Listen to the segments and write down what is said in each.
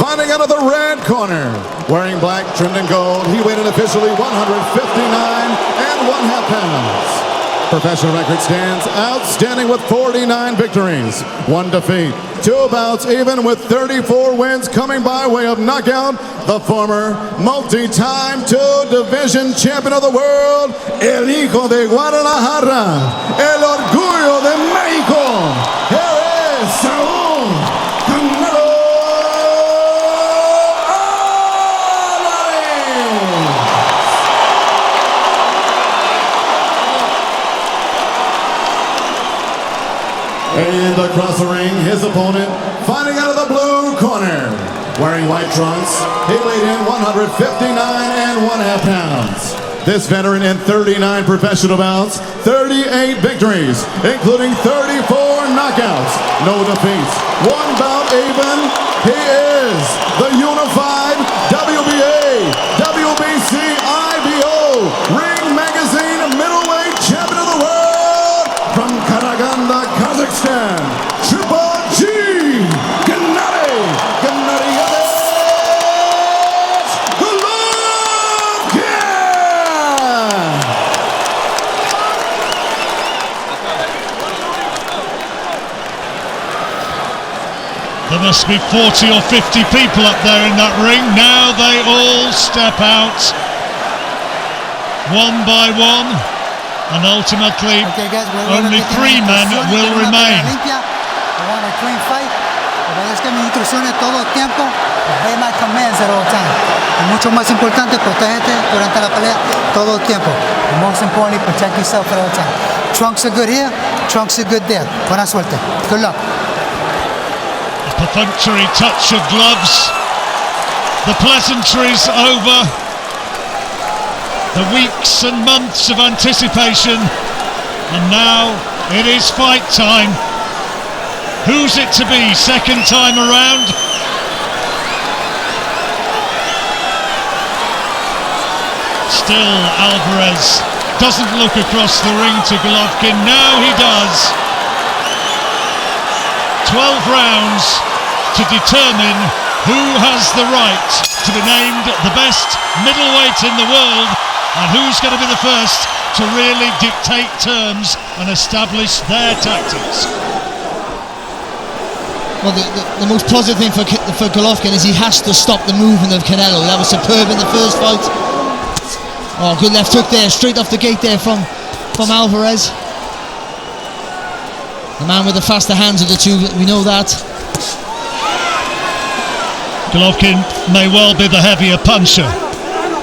Fighting out of the red corner, wearing black trimmed in gold, he weighed in officially 159 1/2 pounds. Professional record stands outstanding with 49 victories, 1 defeat, 2 bouts even with 34 wins coming by way of knockout. The former multi-time 2-division champion of the world, el hijo de Guadalajara, el orgullo de México. Here is Saul Canelo Alvarez. And across the ring, his opponent, fighting out of the blue corner, wearing white trunks, he weighed in 159 1/2 pounds. This veteran in 39 professional bouts, 38 victories, including 34 knockouts, no defeats, 1 bout even. He is the unified WBA, WBC, IBO, Ring Magazine Middleweight Champion of the World from Karaganda, Kazakhstan, Triple G, Gennady Golovkin. There must be 40 or 50 people up there in that ring. Now they all step out, one by one, and ultimately only 3 men will remain. Clean fight. Obedezca mis instrucciones todo el tiempo. Obey my commands at all time. Y mucho más importante, protégete durante la pelea todo el tiempo. And most importantly, protect yourself at all time. Trunks are good here, trunks are good there. Buena suerte. Good luck. A perfunctory touch of gloves. The pleasantries over. The weeks and months of anticipation. And now it is fight time. Who's it to be second time around? Still Alvarez doesn't look across the ring to Golovkin. Now he does. 12 rounds to determine who has the right to be named the best middleweight in the world, and who's going to be the first to really dictate terms and establish their tactics. Well, the most positive thing for Golovkin is he has to stop the movement of Canelo. That was superb in the first fight. Oh, good left hook there, straight off the gate there from Alvarez. The man with the faster hands of the two, we know that. Golovkin may well be the heavier puncher.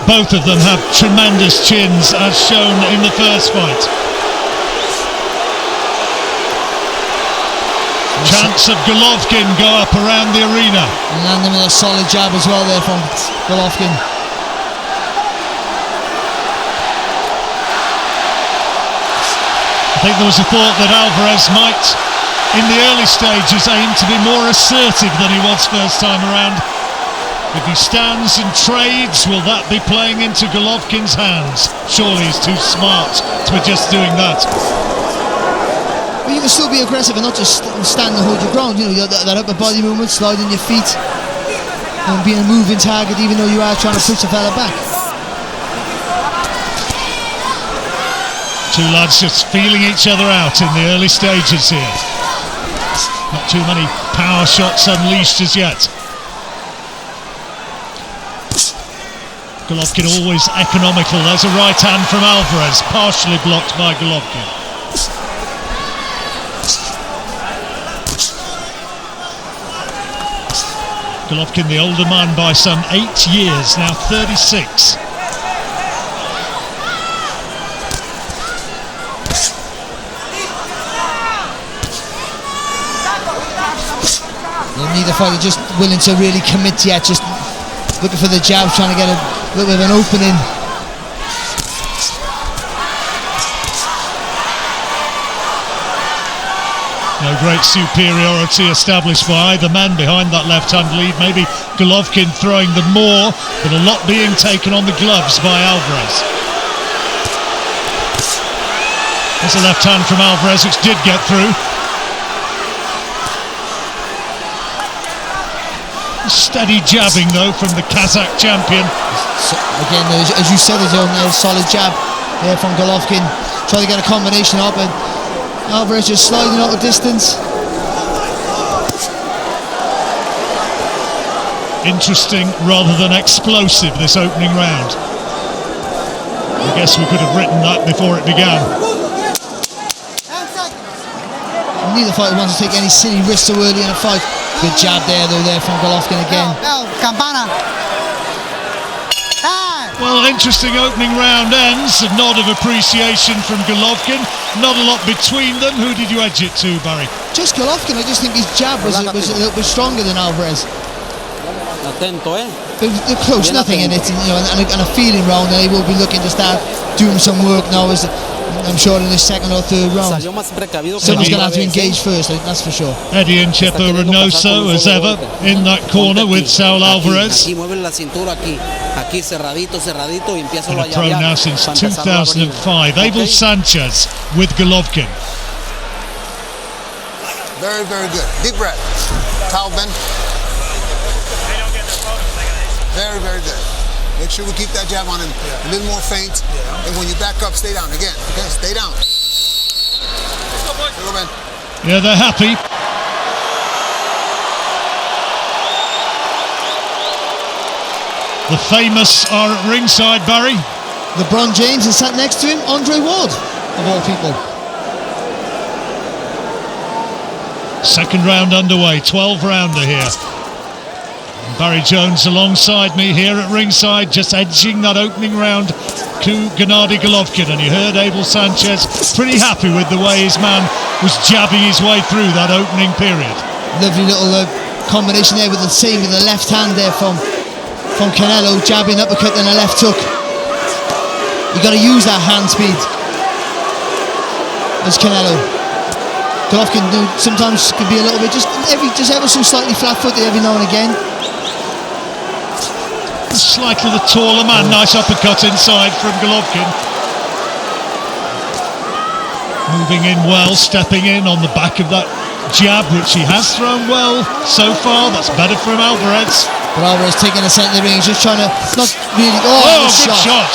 Both of them have tremendous chins, as shown in the first fight. Chance of Golovkin go up around the arena. And landing with a solid jab as well there from Golovkin. I think there was a thought that Alvarez might, in the early stages, aim to be more assertive than he was first time around. If he stands and trades, will that be playing into Golovkin's hands? Surely he's too smart to be just doing that. But you can still be aggressive and not just stand and hold your ground. You know, that upper body movement, sliding your feet, and being a moving target, even though you are trying to push the fella back. Two lads just feeling each other out in the early stages here. Not too many power shots unleashed as yet. Golovkin always economical. There's a right hand from Alvarez, partially blocked by Golovkin. Golovkin, the older man by some 8 years, now 36. Neither fighter just willing to really commit yet, just looking for the jab, trying to get a little bit of an opening. No great superiority established by either man behind that left-hand lead. Maybe Golovkin throwing the more, but a lot being taken on the gloves by Alvarez. There's a left hand from Alvarez which did get through. Steady jabbing though from the Kazakh champion. So, again, as you said, there's a solid jab there from Golovkin. Trying to get a combination up, and Alvarez just sliding out of distance. Interesting rather than explosive, this opening round. I guess we could have written that before it began. Neither fighter wants to take any silly risks so early in a fight. Good jab there though, from Golovkin again. Well, interesting opening round ends. A nod of appreciation from Golovkin. Not a lot between them. Who did you edge it to, Barry? Just Golovkin. I just think his jab was a little bit stronger than Alvarez. They're close, nothing in it, and a feeling round, and he will be looking to start doing some work now, as I'm sure in the second or third round. Someone's going to have to engage first, that's for sure. Eddie and Chepo Reynoso, as ever, in that corner with Saul Alvarez. Been a pro now since 2005. Abel Sanchez with Golovkin. Very, very good. Deep breath. Towel bend. Very, very good. Make sure we keep that jab on him. A little more feint. And when you back up, stay down again. Okay, stay down. Yeah, they're happy. The famous are at ringside, Barry. LeBron James, and sat next to him, Andre Ward, of all people. Second round underway, 12-rounder here. Barry Jones alongside me here at ringside, just edging that opening round to Gennady Golovkin, and you heard Abel Sanchez pretty happy with the way his man was jabbing his way through that opening period. Lovely little combination there with the left hand there from Canelo, jabbing, uppercut and a left hook. You got to use that hand speed as Canelo. Golovkin sometimes could be a little bit just ever so slightly flat-footed every now and again. Slightly the taller man, nice uppercut inside from Golovkin. Moving in well, stepping in on the back of that jab, which he has thrown well so far. That's better from Alvarez. But Alvarez taking the centre of the ring, he's just trying to, not really, good shot.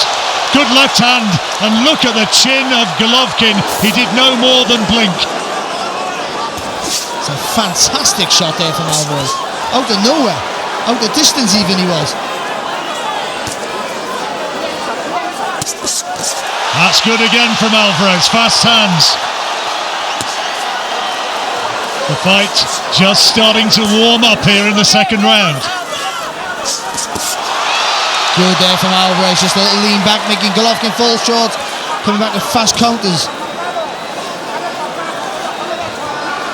Good left hand, and look at the chin of Golovkin. He did no more than blink. It's a fantastic shot there from Alvarez. Out of nowhere, out of distance even he was. That's good again from Alvarez, fast hands. The fight just starting to warm up here in the second round. Good there from Alvarez, just a little lean back, making Golovkin fall short, coming back with fast counters.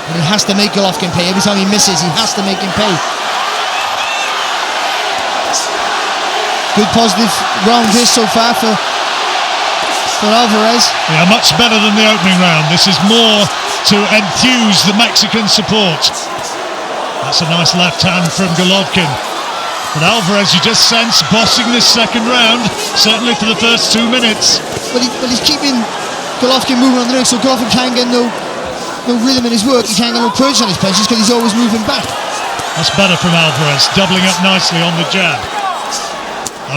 And he has to make Golovkin pay. Every time he misses, he has to make him pay. Good positive round here so far for Alvarez. Yeah, much better than the opening round. This is more to enthuse the Mexican support. That's a nice left hand from Golovkin. But Alvarez, you just sense, bossing this second round, certainly for the first 2 minutes. Well, he's keeping Golovkin moving on the ring, so Golovkin can't get no rhythm in his work. He can't get no punch on his punches because he's always moving back. That's better from Alvarez, doubling up nicely on the jab.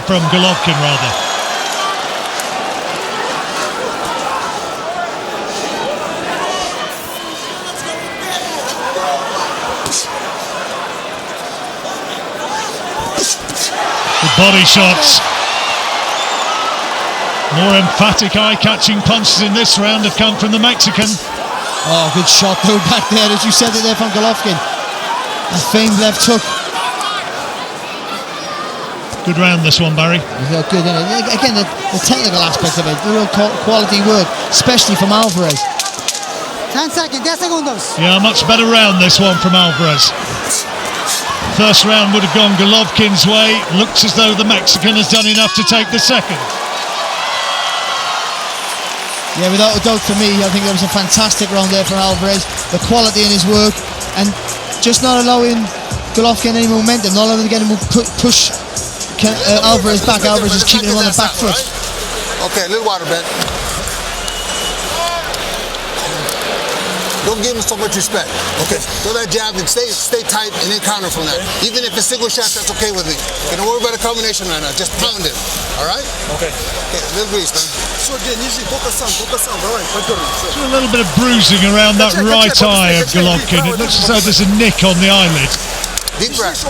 From Golovkin, rather. Body shots. More emphatic, eye-catching punches in this round have come from the Mexican. Oh, good shot though back there, as you said it there from Golovkin. A famed left hook. Good round this one, Barry. Yeah, good, isn't it? Again, the technical aspect of it, the real quality work, especially from Alvarez. 10 seconds, 10 segundos. Yeah, much better round this one from Alvarez. First round would have gone Golovkin's way. Looks as though the Mexican has done enough to take the second. Yeah, without a doubt for me, I think that was a fantastic round there from Alvarez. The quality in his work, and just not allowing Golovkin any momentum, not allowing him to get him push Alvarez back. Alvarez is keeping him on the back foot. Okay, a little water, Ben. Don't give him so much respect. Okay. Throw that jab and stay tight and then counter from that. Even if it's single shots, that's okay with me. Don't worry about a combination right now. Just pound it. All right? Okay. Okay, a little grease, man. A little bit of bruising around that right eye of Golovkin. It looks as though there's a nick on the eyelid. Deep breath.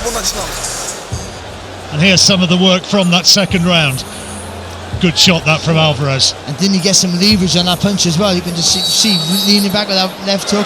And here's some of the work from that second round. Good shot that from Alvarez. And didn't he get some leverage on that punch as well? You can just see leaning back with that left hook.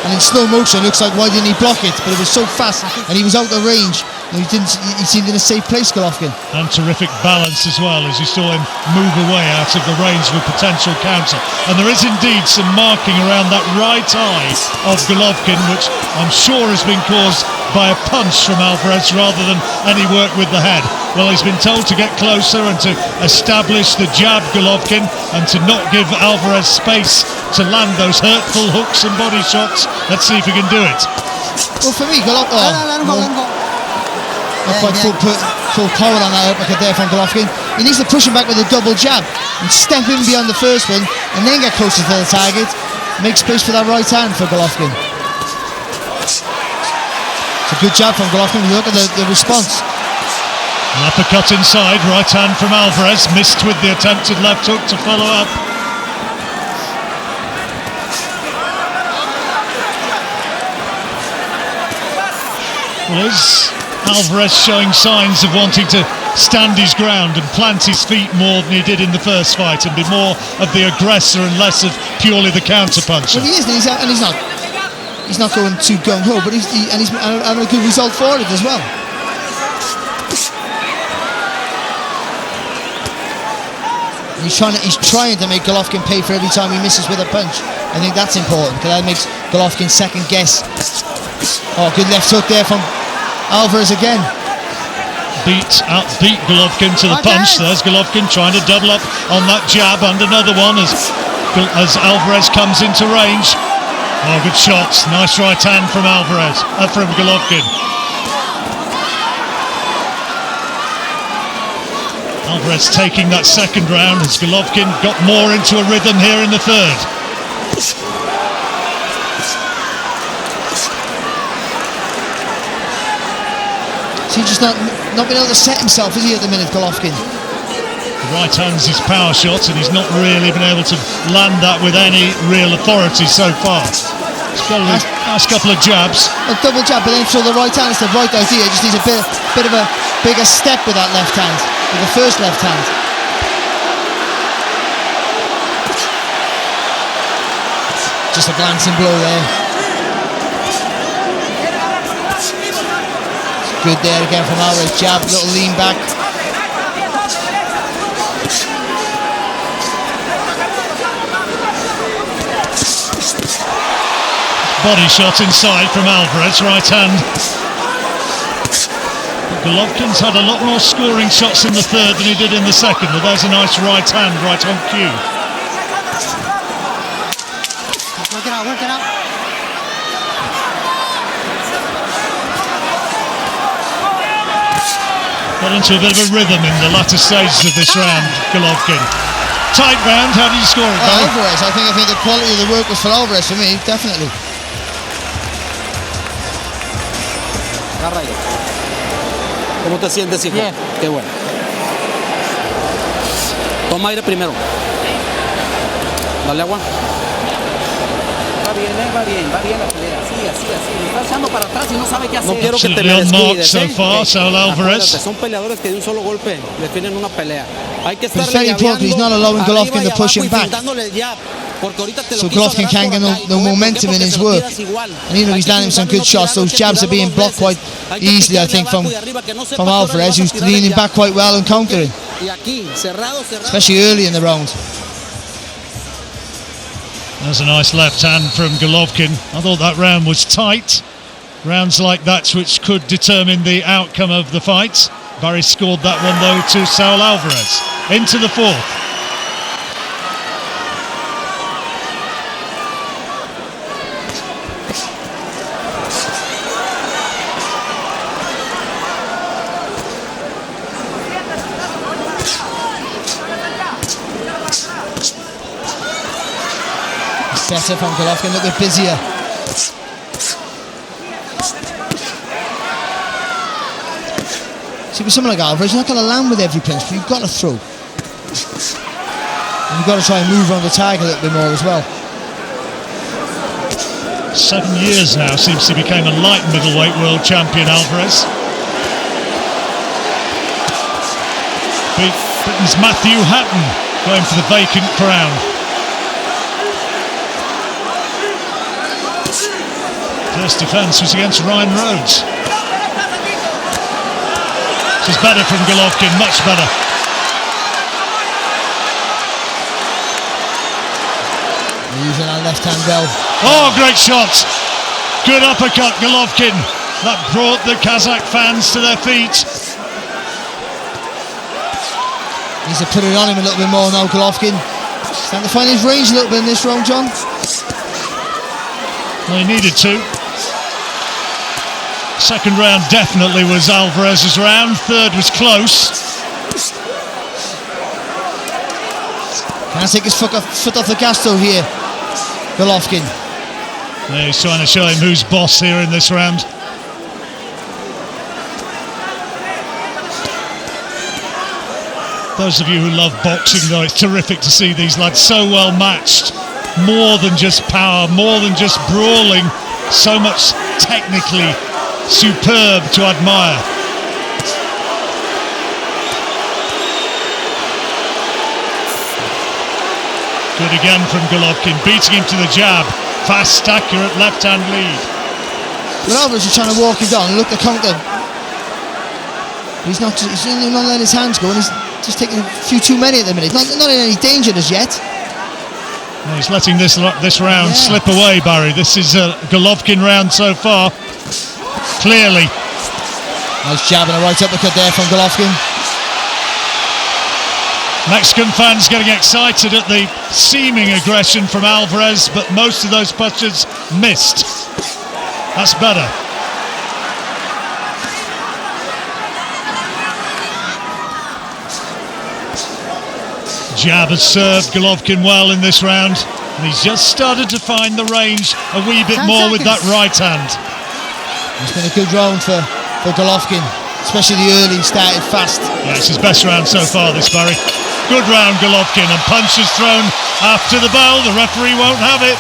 And in slow motion, it looks like why didn't he block it? But it was so fast and he was out of range. And he seemed in a safe place, Golovkin. And terrific balance as well, as you saw him move away out of the range of a potential counter. And there is indeed some marking around that right eye of Golovkin, which I'm sure has been caused by a punch from Alvarez rather than any work with the head. Well, he's been told to get closer and to establish the jab, Golovkin, and to not give Alvarez space to land those hurtful hooks and body shots. Let's see if he can do it. Well, for me, Golovkin... Not quite full power on that uppercut there from Golovkin. He needs to push him back with a double jab and step in beyond the first one and then get closer to the target. Make space for that right hand for Golovkin. It's a good jab from Golovkin. Look at the response. An uppercut inside, right hand from Alvarez, missed with the attempted left hook to follow up. Well, is Alvarez showing signs of wanting to stand his ground and plant his feet more than he did in the first fight and be more of the aggressor and less of purely the counter-puncher? Well, he is, and he's not going too gung-ho, but he's having a good result for it as well. He's trying to make Golovkin pay for every time he misses with a punch. I think that's important because that makes Golovkin second guess. Oh, good left hook there from Alvarez again. Beat Golovkin to the punch. There's Golovkin trying to double up on that jab, and another one as Alvarez comes into range. Oh, good shots. Nice right hand from from Golovkin. Alvarez taking that second round as Golovkin got more into a rhythm here in the third. He's just not been able to set himself, is he, at the minute, Golovkin? The right hand's his power shot, and he's not really been able to land that with any real authority so far. He's got a nice couple of jabs. A double jab, but then throw the right hand. It's the right idea. It just needs a bit of a bigger step with that left hand, with the first left hand. Just a glancing blow there. Good there again from Alvarez. Jab, little lean back. Body shot inside from Alvarez, right hand. Golovkin's had a lot more scoring shots in the third than he did in the second, but there's a nice right hand right on cue. Work it out. Got into a bit of a rhythm in the latter stages of this round, Golovkin. Tight round, how did you score it, Barry? Alvarez, I think the quality of the work was for Alvarez for me, definitely. Agarra ahí. ¿Cómo te sientes, hijo? Bien. Qué bueno. Toma aire primero. Dale agua. Va bien la pelea, así. Me está echando para atrás y no sabe qué hacer. No quiero que te me descuides, so far, Saul Alvarez. Son peleadores que de un solo golpe definen una pelea. Hay que estar It's very important. He's not allowing Golovkin to push him back. So Golovkin can't get no momentum in his work. And even though he's landing some good shots, those jabs are being blocked quite easily, I think, from Alvarez, who's leaning back quite well and countering, especially early in the round. There's a nice left hand from Golovkin. I thought that round was tight. Rounds like that which could determine the outcome of the fight. Barry scored that one though to Saul Alvarez. Into the fourth. Better from Golovkin, a little bit busier. See, with someone like Alvarez, you're not going to land with every punch, but you've got to throw. And you've got to try and move around the target a little bit more as well. 7 years now since he became a light middleweight world champion, Alvarez. Beat Britain's Matthew Hatton, going for the vacant crown. First defence was against Ryan Rhodes. This is better from Golovkin, much better. Using that left hand well. Oh, great shot! Good uppercut, Golovkin. That brought the Kazakh fans to their feet. Needs to put it on him a little bit more now, Golovkin. Starting to find his range a little bit in this round, John. Well, he needed to. Second round definitely was Alvarez's round. Third was close. Can't take his foot off the gas though here, Golovkin. Yeah, he's trying to show him who's boss here in this round. Those of you who love boxing, though, it's terrific to see these lads so well matched. More than just power, more than just brawling. So much technically superb to admire. Good again from Golovkin, beating him to the jab. Fast, accurate left-hand lead. Well, Alvarez is trying to walk him down. Look, the counter. He's not letting his hands go, and he's just taking a few too many at the minute. Not in any danger as yet. No, he's letting this round slip away, Barry. This is a Golovkin round so far. Clearly. Nice jab and a right uppercut there from Golovkin. Mexican fans getting excited at the seeming aggression from Alvarez, but most of those punches missed. That's better. Jab has served Golovkin well in this round, and he's just started to find the range a wee bit more with that right hand. It's been a good round for Golovkin, especially the early, started fast. Yeah, it's his best round so far, this, Barry. Good round, Golovkin, and punches thrown after the bell. The referee won't have it.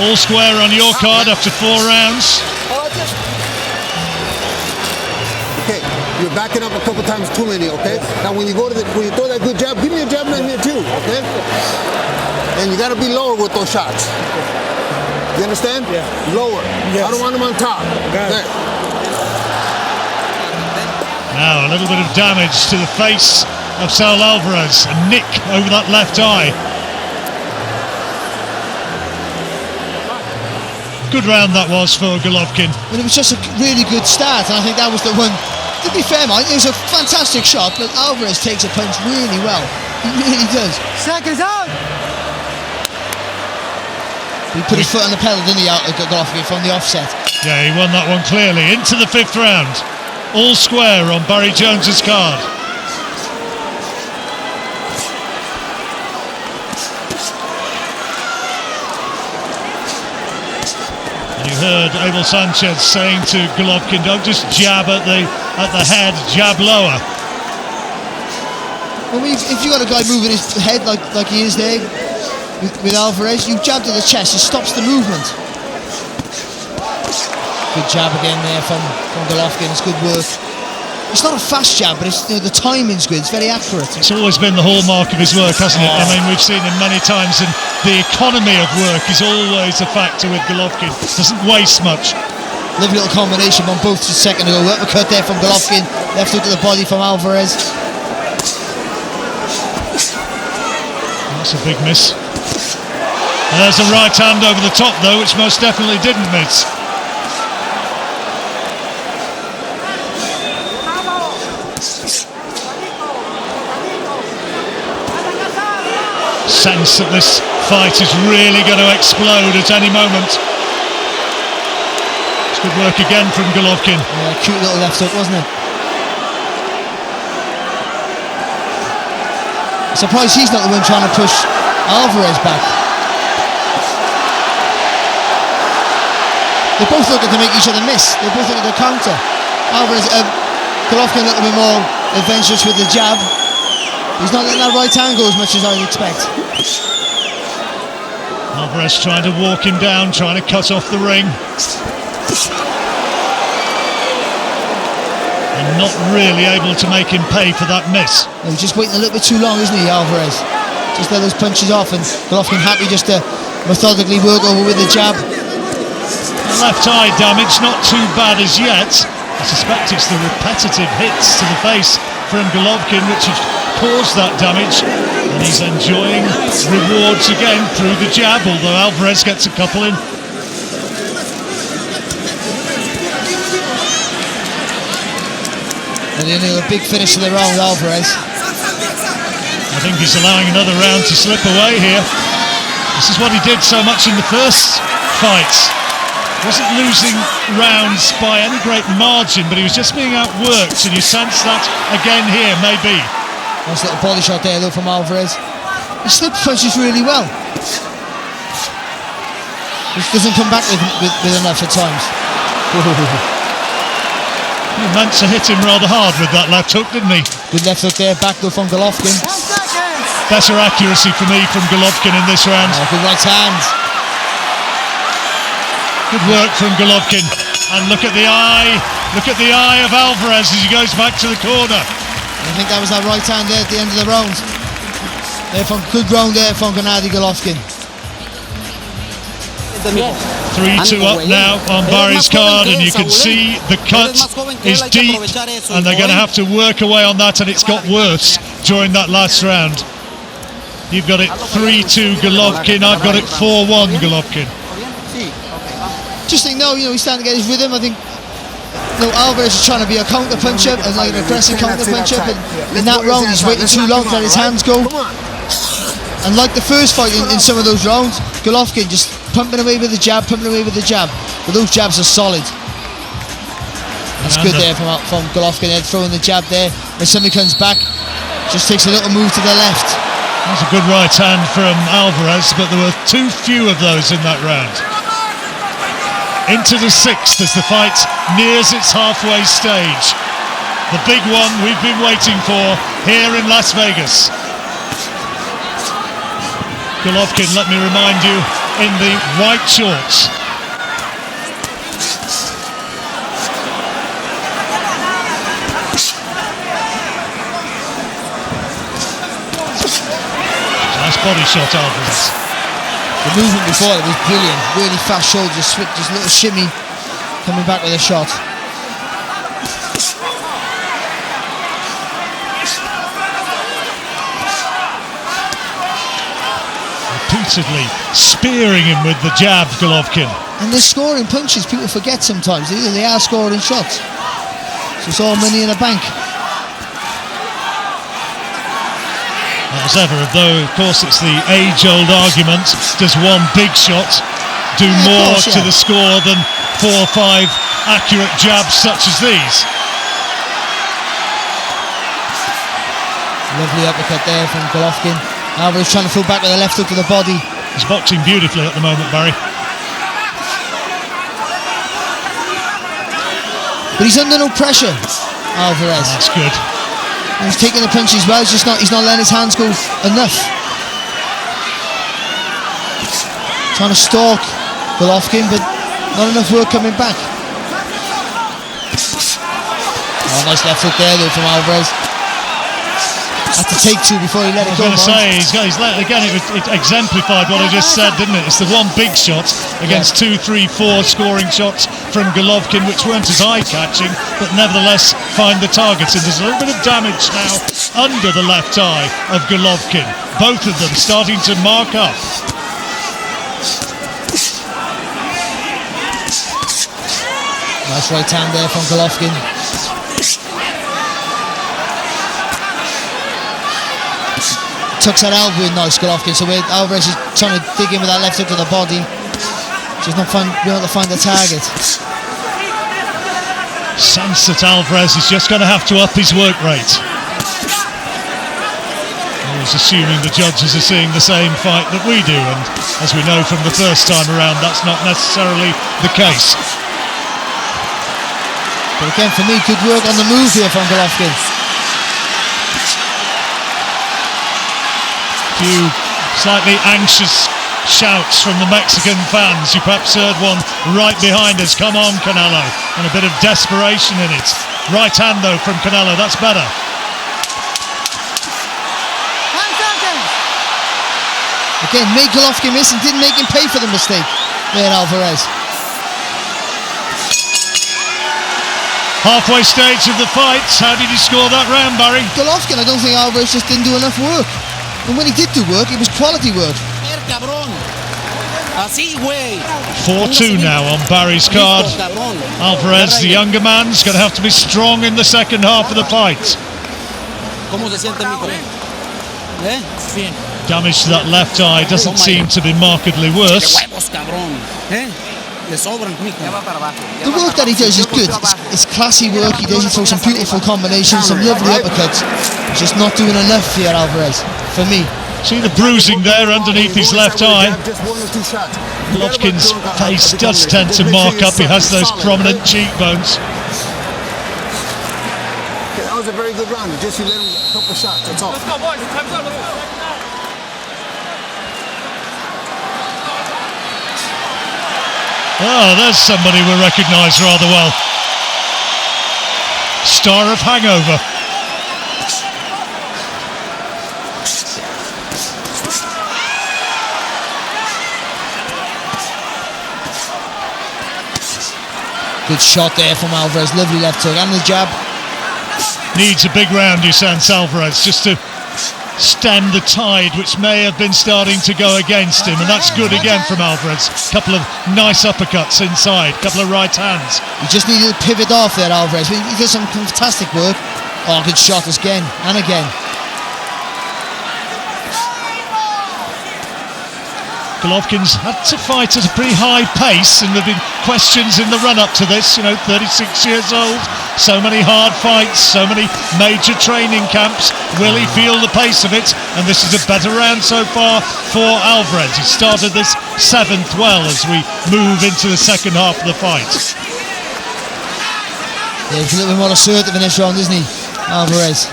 All square on your card after 4 rounds. Okay, you're backing up a couple times too many, okay? Now when you throw that good jab, give me a jab in here too, okay? And you gotta be lower with those shots. You understand? Yeah. Lower. Yes. I don't want them on top. There. Now a little bit of damage to the face of Saul Alvarez. A nick over that left eye. Good round that was for Golovkin. Well, it was just a really good start, and I think that was the one. To be fair, Mike, it was a fantastic shot, but Alvarez takes a punch really well. He really does. Seconds out. He put his foot on the pedal, didn't he, Golovkin, from the offset? Yeah, he won that one clearly. Into the 5th round. All square on Barry Jones's card. And you heard Abel Sanchez saying to Golovkin, don't just jab at the head, jab lower. Well, if you got a guy moving his head like he is there, with Alvarez, you jab to the chest, it stops the movement. Good jab again there from Golovkin, it's good work. It's not a fast jab, but it's, the timing's good, it's very accurate. It's always been the hallmark of his work, hasn't it? I mean, we've seen him many times, and the economy of work is always a factor with Golovkin. Doesn't waste much. Lovely little combination on both just a second ago. Uppercut there from Golovkin, left hook to the body from Alvarez. That's a big miss. And there's a right hand over the top, though, which most definitely didn't miss. Sense that this fight is really going to explode at any moment. It's good work again from Golovkin. Yeah, cute little left hook, wasn't it? Surprised he's not the one trying to push Alvarez back. They're both looking to make each other miss. They're both looking to counter. Alvarez, Golovkin a little bit more adventurous with the jab. He's not letting that right hand go as much as I'd expect. Alvarez trying to walk him down, trying to cut off the ring. And not really able to make him pay for that miss. He's just waiting a little bit too long, isn't he, Alvarez? Just let those punches off, and Golovkin happy just to methodically work over with the jab. The left eye damage, not too bad as yet. I suspect it's the repetitive hits to the face from Golovkin which have caused that damage, and he's enjoying rewards again through the jab, although Alvarez gets a couple in. And a big finish to the round, Alvarez. I think he's allowing another round to slip away here. This is what he did so much in the first fight. Wasn't losing rounds by any great margin, but he was just being outworked, and you sense that again here, maybe. Nice little body shot there though from Alvarez. He slip punches really well. Just doesn't come back with enough at times. He meant to hit him rather hard with that left hook, didn't he? Good left hook there, back though from Golovkin. Better accuracy for me from Golovkin in this round. Good right hand. Good work from Golovkin. And look at the eye of Alvarez as he goes back to the corner. I think that was that right hand there at the end of the round. Good round there from Gennady Golovkin. 3-2 up now on Barry's card, and you can see the cut is deep, and they're going to have to work away on that, and it's got worse during that last round. You've got it 3-2 Golovkin, I've got it 4-1 Golovkin. Just think, he's starting to get his rhythm. I think Alvarez is trying to be a counter puncher, and like an aggressive counter puncher, but in that round he's waiting too long to let his hands go. And like the first fight in some of those rounds, Golovkin just pumping away with the jab, but those jabs are solid. That's good there from Golovkin there, throwing the jab there. When somebody comes back, just takes a little move to the left. That's a good right hand from Alvarez, but there were too few of those in that round. Into the sixth as the fight nears its halfway stage. The big one we've been waiting for here in Las Vegas. Golovkin, let me remind you, in the white shorts. Nice body shot, Alvarez. The movement before it was brilliant, really fast shoulders, just a little shimmy, coming back with a shot. Repeatedly spearing him with the jab, Golovkin. And they're scoring punches, people forget sometimes, they are scoring shots. So it's all money in a bank. As ever, though, of course, it's the age-old argument: does one big shot do more to the score than 4 or 5 accurate jabs such as these? Lovely uppercut there from Golovkin. Alvarez trying to pull back with a left hook to the body. He's boxing beautifully at the moment, Barry. But he's under no pressure, Alvarez. That's good. He's taking the punches well, he's not letting his hands go enough. Trying to stalk Golovkin, but not enough work coming back. Oh, nice left hook there though from Alvarez. Had to take 2 before he let it go. I was going to say, again, it exemplified what I just said, didn't it? It's the one big shot against 2, 3, 4 scoring shots from Golovkin, which weren't as eye-catching, but nevertheless find the targets. And there's a little bit of damage now under the left eye of Golovkin. Both of them starting to mark up. Nice right hand there from Golovkin. Tucks that elbow in nice, Golovkin, so Alvarez is trying to dig in with that left hook to the body. Just not able to find the target. Sense that Alvarez is just going to have to up his work rate. Oh, was assuming the judges are seeing the same fight that we do, and as we know from the first time around, that's not necessarily the case. But again, for me, good work on the move here from Golovkin. Few slightly anxious shouts from the Mexican fans. You perhaps heard one right behind us. Come on, Canelo. And a bit of desperation in it. Right hand, though, from Canelo. That's better. Again, made Golovkin miss and didn't make him pay for the mistake there, Alvarez. Halfway stage of the fight. How did you score that round, Barry? Golovkin, I don't think Alvarez just didn't do enough work. And when he did do work, it was quality work. 4-2 now on Barry's card. Alvarez, the younger man, is going to have to be strong in the second half of the fight. Damage to that left eye doesn't seem to be markedly worse. The work that he does is good. It's classy work. He does. He throws some beautiful combinations, some lovely uppercuts. He's just not doing enough here, Alvarez, for me. See the bruising there underneath his left eye. Golovkin's face does tend to mark up. He has those prominent cheekbones. That was a very good round. Just you let him a couple shots. That's all. Let's go, boys. Time's up. Oh, there's somebody we recognise rather well. Star of Hangover. Good shot there from Alvarez. Lovely left hook and the jab. Needs a big round, you sense, Alvarez, just to stem the tide which may have been starting to go against him, and that's good again from Alvarez. A couple of nice uppercuts inside, a couple of right hands. He just needed to pivot off there, Alvarez. He did some fantastic work. Oh, good shot again and again. Golovkin's had to fight at a pretty high pace, and there have been questions in the run-up to this. 36 years old, so many hard fights, so many major training camps. Will he feel the pace of it? And this is a better round so far for Alvarez. He started this 7th well as we move into the second half of the fight. Yeah, he's a little bit more assertive in this round, isn't he, Alvarez?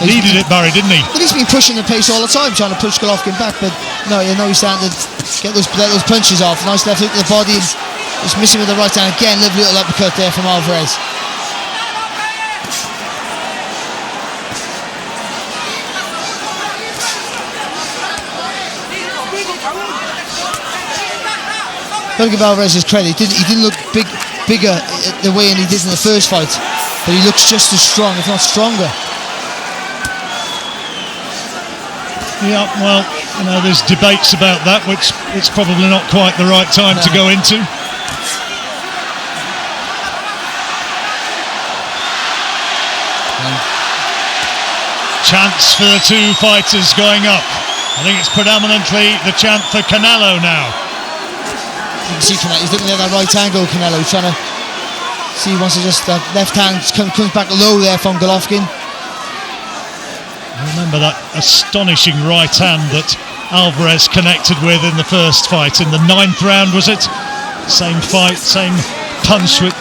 Needed it, Barry, didn't he? But he's been pushing the pace all the time, trying to push Golovkin back. But no, he's starting to get those punches off. Nice left hook to the body, and just missing with the right hand again. Lovely little uppercut there from Alvarez. Gotta give Alvarez his credit. He didn't look bigger the way he did in the first fight, but he looks just as strong, if not stronger. Yeah, well, there's debates about that, which it's probably not quite the right time to go into. Chance for the two fighters going up. I think it's predominantly the chant for Canelo now. You can see Canelo, he's looking at that right angle, Canelo. He's trying to see, once just that left hand comes back low there from Golovkin. Remember that astonishing right hand that Alvarez connected with in the first fight, in the 9th round, was it? Same fight, same punch which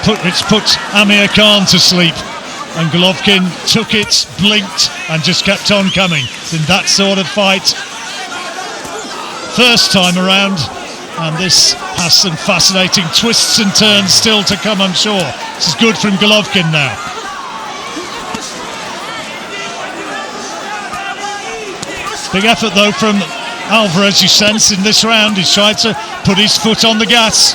put Amir Khan to sleep. And Golovkin took it, blinked, and just kept on coming. In that sort of fight, first time around, and this has some fascinating twists and turns still to come, I'm sure. This is good from Golovkin now. Big effort though from Alvarez, you sense, in this round. He's tried to put his foot on the gas.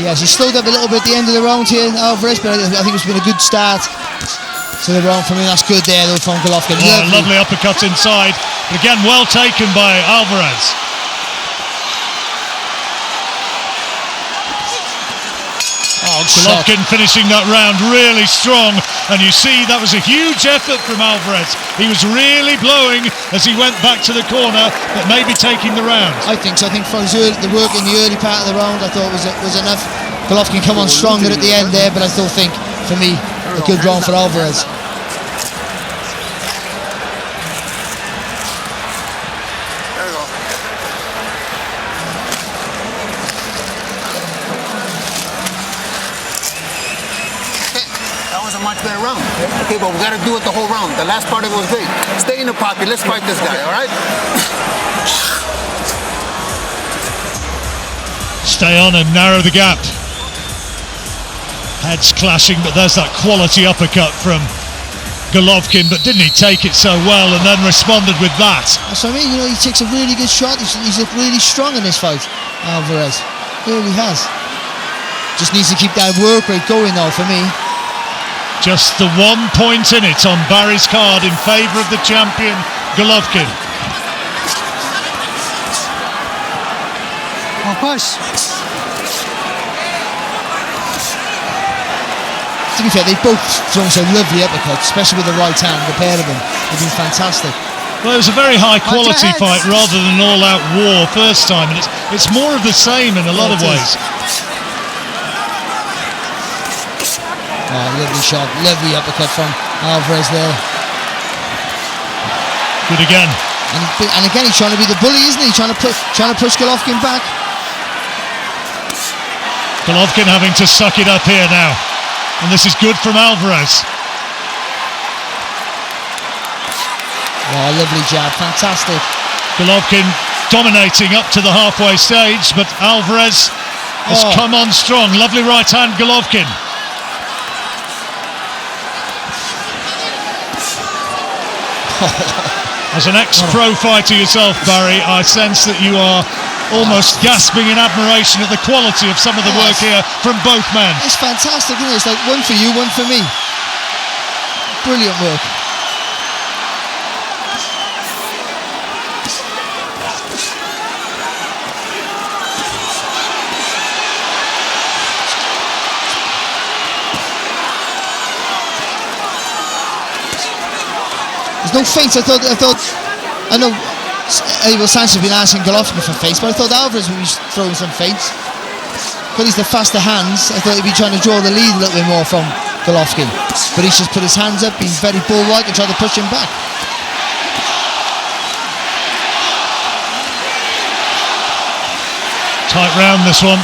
Yes, he slowed up a little bit at the end of the round here, Alvarez, but I think it's been a good start to the round for me. That's good there though from Golovkin. Lovely uppercut inside, but again well taken by Alvarez. Golovkin finishing that round really strong, and you see that was a huge effort from Alvarez. He was really blowing as he went back to the corner, but maybe taking the round. I think so. I think for the work in the early part of the round, I thought was enough. Golovkin come on stronger at the end there, but I still think, for me, a good round for Alvarez. much better round. Okay, but we got to do it the whole round. The last part of it was great. Stay in the pocket. Let's fight this guy, all right? Stay on him, narrow the gap. Heads clashing, but there's that quality uppercut from Golovkin, but didn't he take it so well and then responded with that? That's what I mean, you know, he takes a really good shot. He's looked really strong in this fight, Alvarez. He really has. Just needs to keep that work rate going though for me. Just the 1 point in it on Barry's card in favour of the champion, Golovkin. Of course. To be fair, they both thrown some lovely uppercuts, especially with the right hand, the pair of them. They've been fantastic. Well, it was a very high quality fight rather than an all-out war first time, and it's more of the same in a lot of ways. Oh, lovely shot, lovely uppercut from Alvarez there. Good again. And again, he's trying to be the bully, isn't he? Trying to push Golovkin back. Golovkin having to suck it up here now. And this is good from Alvarez. Oh, lovely jab, fantastic. Golovkin dominating up to the halfway stage, but Alvarez has come on strong. Lovely right hand, Golovkin. As an ex-pro fighter yourself, Barry, I sense that you are almost gasping in admiration at the quality of some of the work here from both men. It's fantastic, isn't it? It's like one for you, one for me. Brilliant work. There's no feints. I know Abel Sanchez has been asking Golovkin for feints, but I thought Alvarez would be throwing some feints. But he's the faster hands. I thought he'd be trying to draw the lead a little bit more from Golovkin. But he's just put his hands up, being very bull-like and tried to push him back. Tight round this one.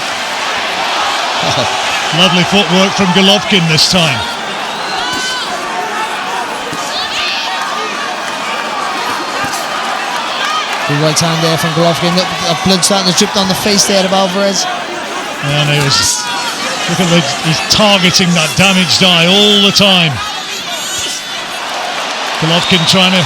Lovely footwork from Golovkin this time. The right hand there from Golovkin. Blood starting to drip down the face there of Alvarez. And he was, look at he's targeting that damaged eye all the time. Golovkin trying to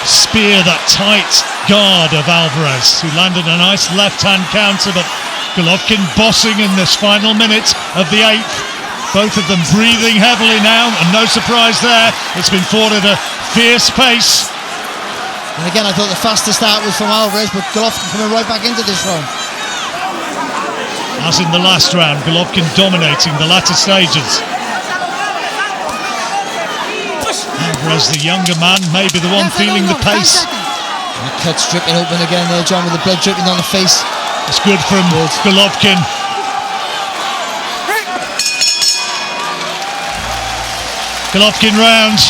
spear that tight guard of Alvarez, who landed a nice left-hand counter, but Golovkin bossing in this final minute of the 8th. Both of them breathing heavily now, and no surprise there. It's been fought at a fierce pace. And again, I thought the fastest start was from Alvarez, but Golovkin coming right back into this round. As in the last round, Golovkin dominating the latter stages. Alvarez, the younger man, may be the one feeling the pace. And the cut's dripping open again there, John, with the blood dripping on the face. It's good from Golovkin. Golovkin round.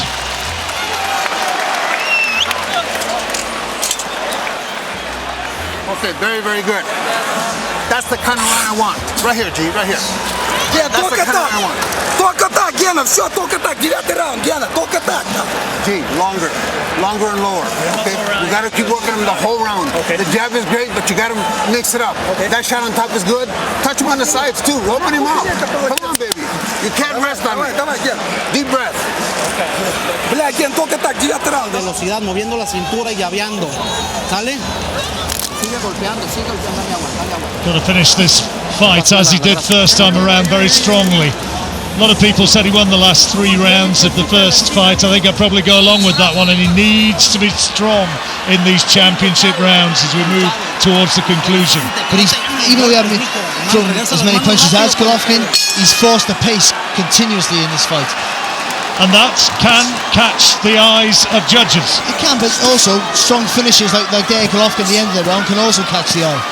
Okay, very, very good. That's the kind of round I want. Right here, G, right here. Yeah, That's the kind of round I want. talk attack, Gena, sure, talk attack, get out the round, Gena, talk attack. G, longer and lower. Okay, you gotta keep working him the whole round. Okay. The jab is great, but you gotta mix it up. Okay. That shot on top is good. Touch him on the sides too. Open him up. Come on, baby. You can't rest on me. Deep breath. Black, Gena, talk attack, get out the round. Velocidad, moviendo la cintura y llaveando. ¿Sale? Sigue golpeando, dame agua. Got to finish this fight as he did first time around, very strongly. A lot of people said he won the last 3 rounds of the first fight. I think I'd probably go along with that one, and he needs to be strong in these championship rounds as we move towards the conclusion. But he's, even though he hasn't thrown as many punches as Golovkin, he's forced the pace continuously in this fight. And that can catch the eyes of judges. It can, but also strong finishes like there, Golovkin at the end of the round can also catch the eye.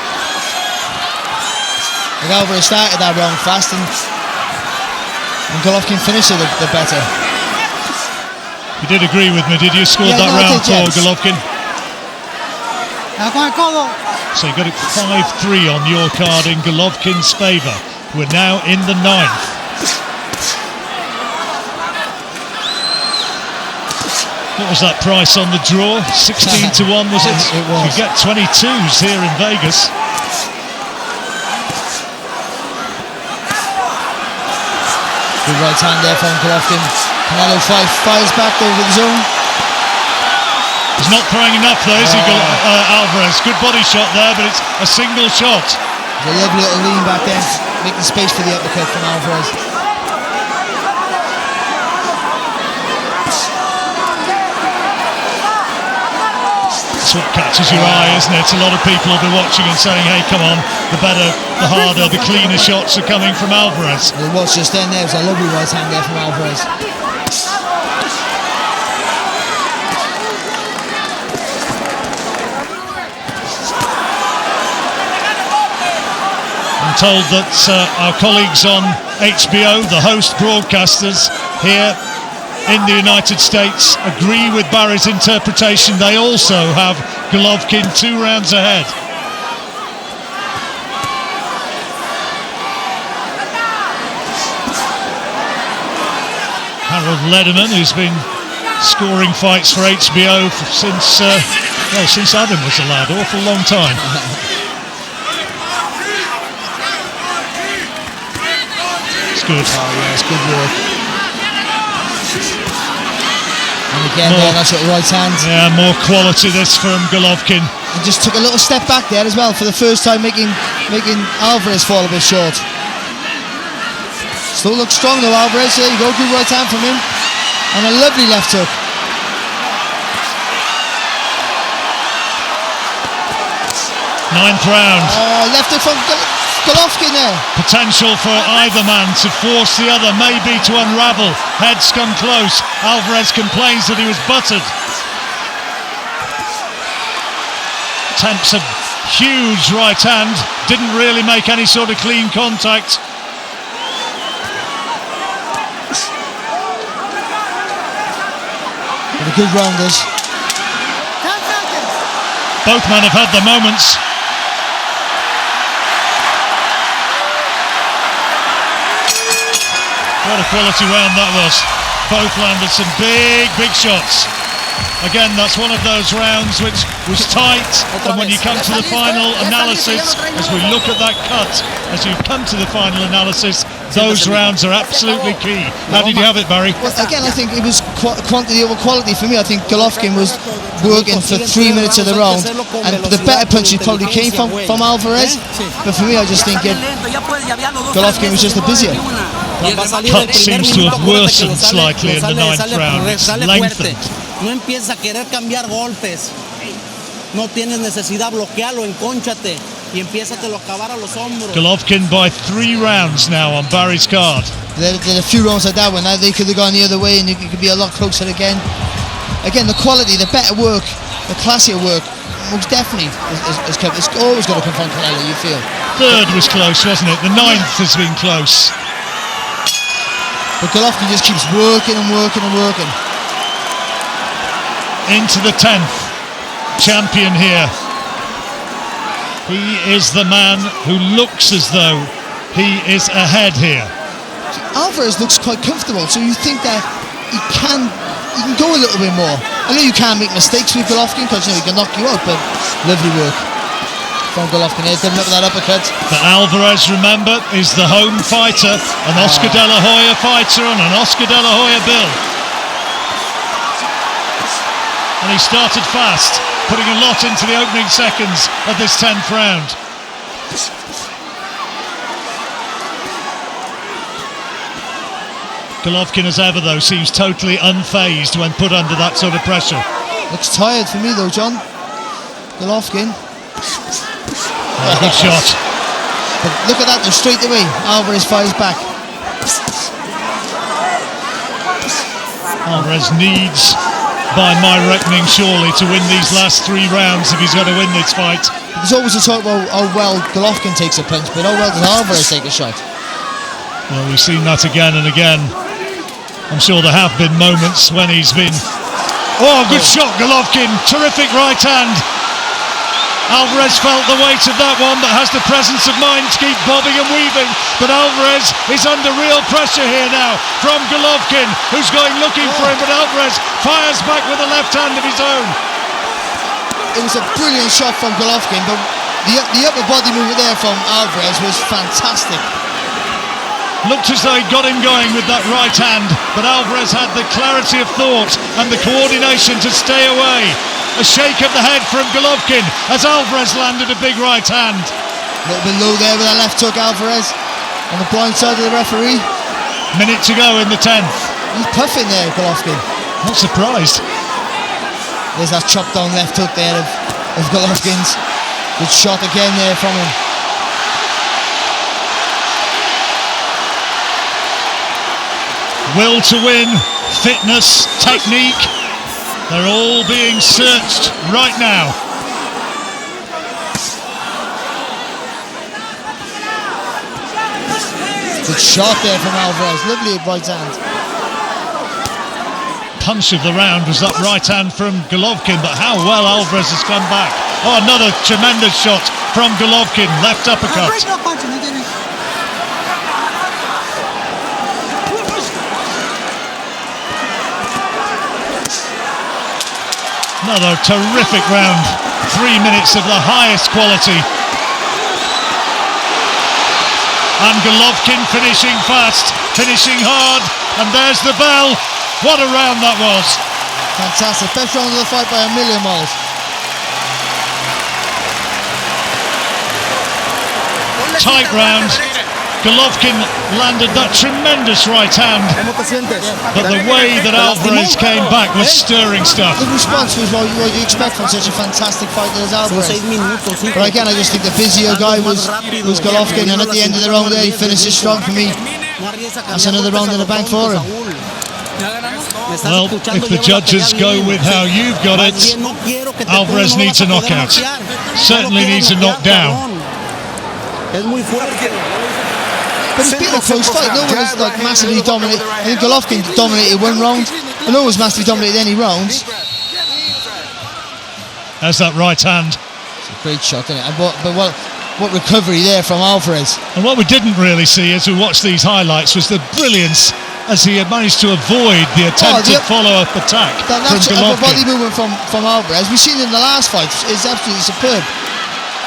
Like Alvarez started that round fast, and Golovkin finished it the better. You did agree with me, did you? Scored that round for Golovkin. So you got it 5-3 on your card in Golovkin's favour. We're now in the 9th. What was that price on the draw? 16 to 1, was it? It was. You get 22s here in Vegas. Good right hand there from Golovkin. Canelo fires back over the zone. He's not throwing enough though, is he, Alvarez? Good body shot there, but it's a single shot. There's a lovely little lean back there, making space for the uppercut from Alvarez. That's what catches your eye, isn't it? A lot of people will be watching and saying, hey, come on, the better, the harder, the cleaner shots are coming from Alvarez. It was just then, there was a lovely right hand there from Alvarez. I'm told that our colleagues on HBO, the host broadcasters here in the United States, agree with Barry's interpretation. They also have Golovkin 2 rounds ahead. Harold Lederman, who's been scoring fights for HBO since Adam was a lad, awful long time. Good. Oh yeah, it's good work. And again, that's at right hand. Yeah, more quality this from Golovkin. And just took a little step back there as well for the first time, making Alvarez fall a bit short. Still looks strong though, Alvarez. There you go, good right hand from him. And a lovely left hook. Ninth round. Oh, left hook from Golovkin there. Potential for either man to force the other, maybe to unravel. Heads come close. Alvarez complains that he was buttered. Attempts a huge right hand. Didn't really make any sort of clean contact. But a good round this. Both men have had their moments. What a quality round that was. Both landed some big shots. Again, that's one of those rounds which was tight, and when you come to the final analysis, as we look at that cut, as you come to the final analysis, those rounds are absolutely key. How did you have it, Barry? Well, again, I think it was quantity over quality for me. I think Golovkin was working for 3 minutes of the round, and the better punches probably came from Alvarez, but for me, I just think Golovkin was just the busier. Cut seems to have worsened slightly in the 9th round. It's lengthened. No empieza a querer cambiar golpes. No tienes necesidad, bloquealo, encónchate y empiézatelo a acabar a los hombros. Golovkin by 3 rounds now on Barry's card. There are a few rounds like that when they could have gone the other way and it could be a lot closer again. Again, the quality, the better work, the classier work, most definitely is always going to come from Canelo, you feel. 3rd was close, wasn't it? The 9th has been close. But Golovkin just keeps working and working and working. Into the 10th, champion here. He is the man who looks as though he is ahead here. Alvarez looks quite comfortable, so you think that he can go a little bit more. I know you can't make mistakes with Golovkin because he can knock you out, but lovely work from Golovkin here, doubling up that uppercut. But Alvarez, remember, is the home fighter, an Oscar De La Hoya fighter on an Oscar De La Hoya bill. And he started fast, putting a lot into the opening seconds of this 10th round. Golovkin, as ever though, seems totally unfazed when put under that sort of pressure. Looks tired for me though, John. Golovkin. Good shot. But look at that though, straight away, Alvarez fires back. Alvarez needs, by my reckoning, surely to win these last 3 rounds if he's going to win this fight. There's always a talk about how well Golovkin takes a punch, but how well does Alvarez take a shot? Well, we've seen that again and again. I'm sure there have been moments when he's been... Oh, good shot, Golovkin. Terrific right hand. Alvarez felt the weight of that one, but has the presence of mind to keep bobbing and weaving. But Alvarez is under real pressure here now from Golovkin, who's going looking for him, but Alvarez fires back with a left hand of his own. It was a brilliant shot from Golovkin, but the upper body movement there from Alvarez was fantastic. Looked as though he got him going with that right hand, but Alvarez had the clarity of thought and the coordination to stay away. A shake of the head from Golovkin as Alvarez landed a big right hand. A little bit low there with that left hook, Alvarez, on the blind side of the referee. Minute to go in the 10th. He's puffing there, Golovkin. Not surprised. There's that chop down left hook there of Golovkin's. Good shot again there from him. Will to win, fitness, technique, they're all being searched right now. Good shot there from Alvarez, lovely right hand. Punch of the round was that right hand from Golovkin, but how well Alvarez has come back. Oh, another tremendous shot from Golovkin, left uppercut. Another terrific round, 3 minutes of the highest quality. And Golovkin finishing fast, finishing hard, and there's the bell. What a round that was. Fantastic, best round of the fight by a million miles. Tight round. Golovkin landed that tremendous right hand, but the way that Alvarez came back was stirring stuff. The response was what you expect from such a fantastic fighter as Alvarez. But again, I just think the busier guy was Golovkin, and at the end of the round there, he finishes strong for me. That's another round in the bank for him. Well, if the judges go with how you've got it, Alvarez needs a knockout. Certainly needs a knockdown. But it's been a close fight. No one is like massively dominated. I think Golovkin dominated one round, and no one's massively dominated any rounds. There's that right hand. It's a great shot, isn't it? And what recovery there from Alvarez. And what we didn't really see as we watched these highlights was the brilliance as he had managed to avoid the attempted follow-up attack that from Golovkin. body movement from Alvarez, we've seen in the last fight, is absolutely superb.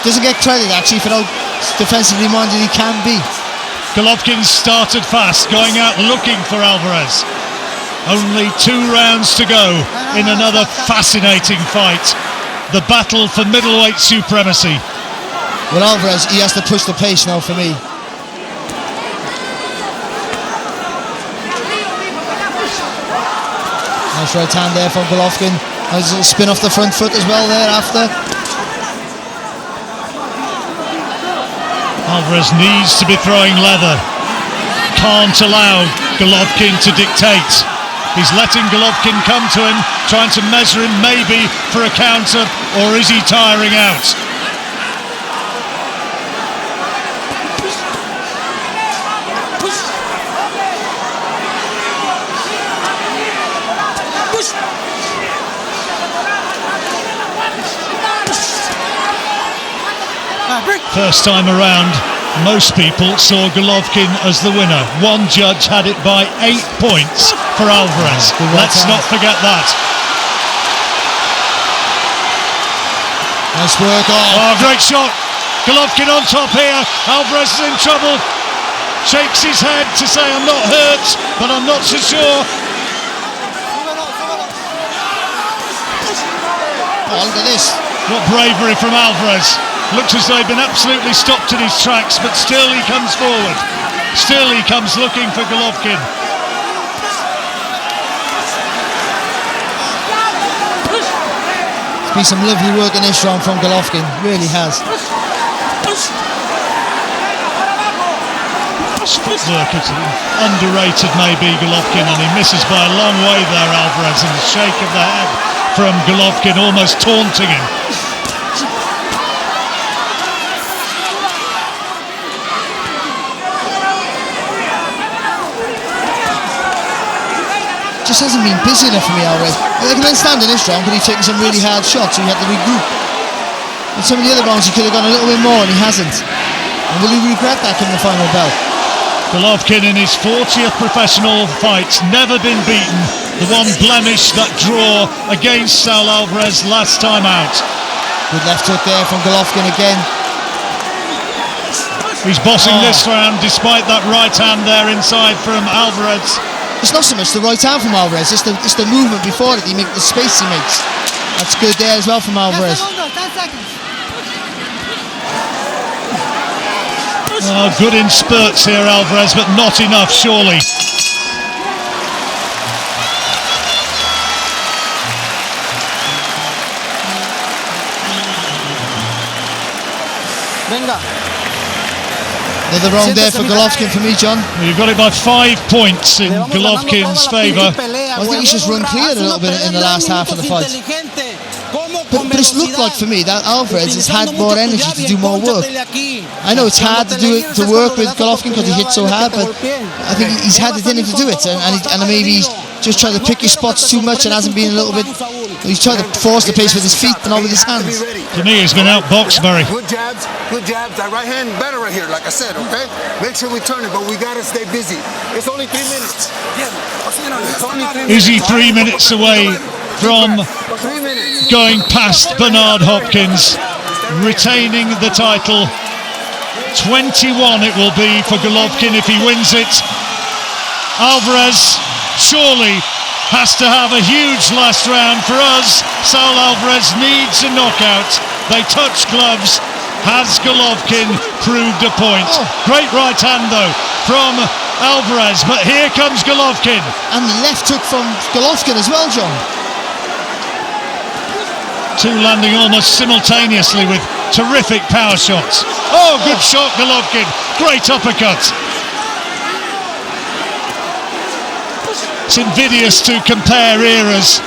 Doesn't get credit actually for how defensively minded he can be. Golovkin started fast, going out looking for Alvarez. Only 2 rounds to go in another fascinating fight. The battle for middleweight supremacy. Well, Alvarez, he has to push the pace now for me. Nice right hand there from Golovkin. Nice little spin off the front foot as well there after. Alvarez needs to be throwing leather. Can't allow Golovkin to dictate. He's letting Golovkin come to him, trying to measure him maybe for a counter, or is he tiring out? First time around, most people saw Golovkin as the winner. One judge had it by 8 points for Alvarez. Let's not forget that. Nice work. Oh, great shot. Golovkin on top here. Alvarez is in trouble. Shakes his head to say, I'm not hurt, but I'm not so sure. Oh, look at this. What bravery from Alvarez. Looks as though he'd been absolutely stopped in his tracks, but still he comes forward. Still he comes looking for Golovkin. There's been some lovely work in this round from Golovkin, really has. Footwork is underrated maybe, Golovkin, and he misses by a long way there, Alvarez, and the shake of the head from Golovkin almost taunting him. Just hasn't been busy enough for me, Alvarez. I can understand in this round, but he's taking some really hard shots, so he had to regroup. In some of the other rounds he could have gone a little bit more and he hasn't. And will he regret that in the final belt? Golovkin in his 40th professional fight, never been beaten. The one blemish, that draw against Saul Alvarez last time out. Good left hook there from Golovkin again. He's bossing this round despite that right hand there inside from Alvarez. It's not so much the right hand from Alvarez, it's the movement before it, the space he makes. That's good there as well from Alvarez. 10 seconds. Oh, good in spurts here, Alvarez, but not enough, surely. Venga. Another round there for Golovkin for me, John. You've got it by 5 points in Golovkin's favour. I think he's just run clear a little bit in the last half of the fight. But it's looked like for me that Alvarez has had more energy to do more work. I know it's hard to do it, to work with Golovkin because he hits so hard, but I think he's had it in him to do it, and maybe he's just trying to pick his spots too much and hasn't been a little bit. He's trying to force the pace with his feet and not with his hands. To me, he's been outboxed very. Good jabs, good jabs. That right hand better right here, like I said, okay? Make sure we turn it, but we gotta stay busy. It's only 3 minutes. It's only 3 minutes. Is he 3 minutes away from going past Bernard Hopkins, retaining the title? 21 it will be for Golovkin if he wins it. Alvarez surely has to have a huge last round for us. Saul Alvarez needs a knockout. They touch gloves. Has Golovkin proved a point? Great right hand though from Alvarez, but here comes Golovkin. And the left hook from Golovkin as well, John. Two landing almost simultaneously with terrific power shots. Oh, good shot, Golovkin. Great uppercut. It's invidious to compare eras,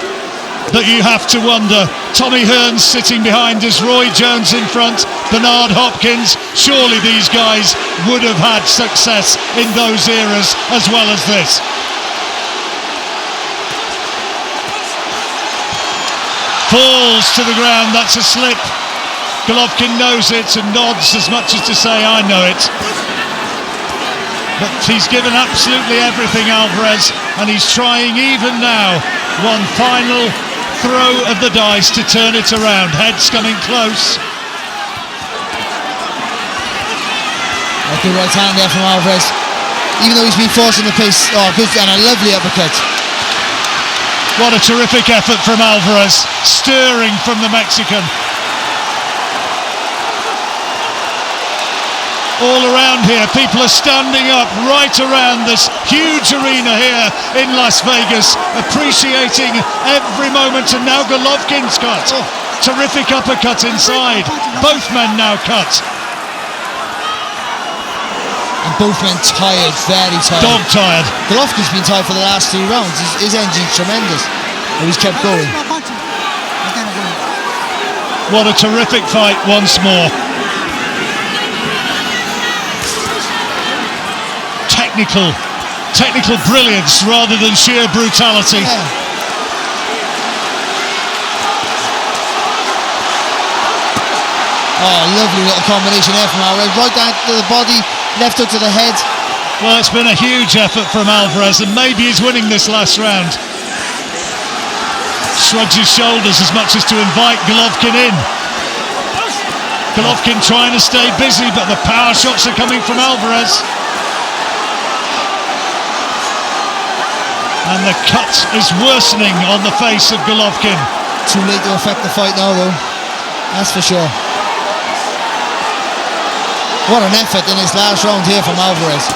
but you have to wonder. Tommy Hearns sitting behind us, Roy Jones in front, Bernard Hopkins. Surely these guys would have had success in those eras as well as this. Falls to the ground, that's a slip. Golovkin knows it and nods as much as to say, I know it. But he's given absolutely everything, Alvarez, and he's trying even now one final throw of the dice to turn it around. Head's coming close. A good right hand there from Alvarez, even though he's been forcing the pace. Oh, good, and a lovely uppercut. What a terrific effort from Alvarez, stirring from the Mexican. All around here, people are standing up right around this huge arena here in Las Vegas, appreciating every moment. And now Golovkin's cut. Terrific uppercut inside. Both men now cut. And both men tired, very tired. Dog tired. Golovkin's been tired for the last 3 rounds. His engine's tremendous. And he's kept going. What a terrific fight once more. Technical brilliance rather than sheer brutality. Yeah. Oh, lovely little combination there from Alvarez. Right down to the body, left hook to the head. Well, it's been a huge effort from Alvarez, and maybe he's winning this last round. Shrugs his shoulders as much as to invite Golovkin in. Golovkin trying to stay busy, but the power shots are coming from Alvarez. And the cut is worsening on the face of Golovkin. Too late to affect the fight now, though. That's for sure. What an effort in his last round here from Alvarez.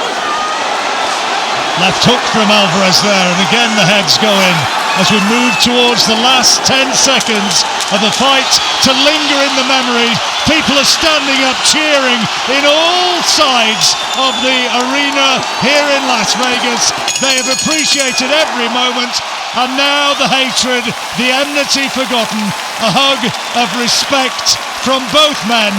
Left hook from Alvarez there, and again the heads go in as we move towards the last 10 seconds of the fight to linger in the memory. People are standing up cheering in all sides of the arena here in Las Vegas. They have appreciated every moment, and now the hatred, the enmity forgotten, a hug of respect from both men.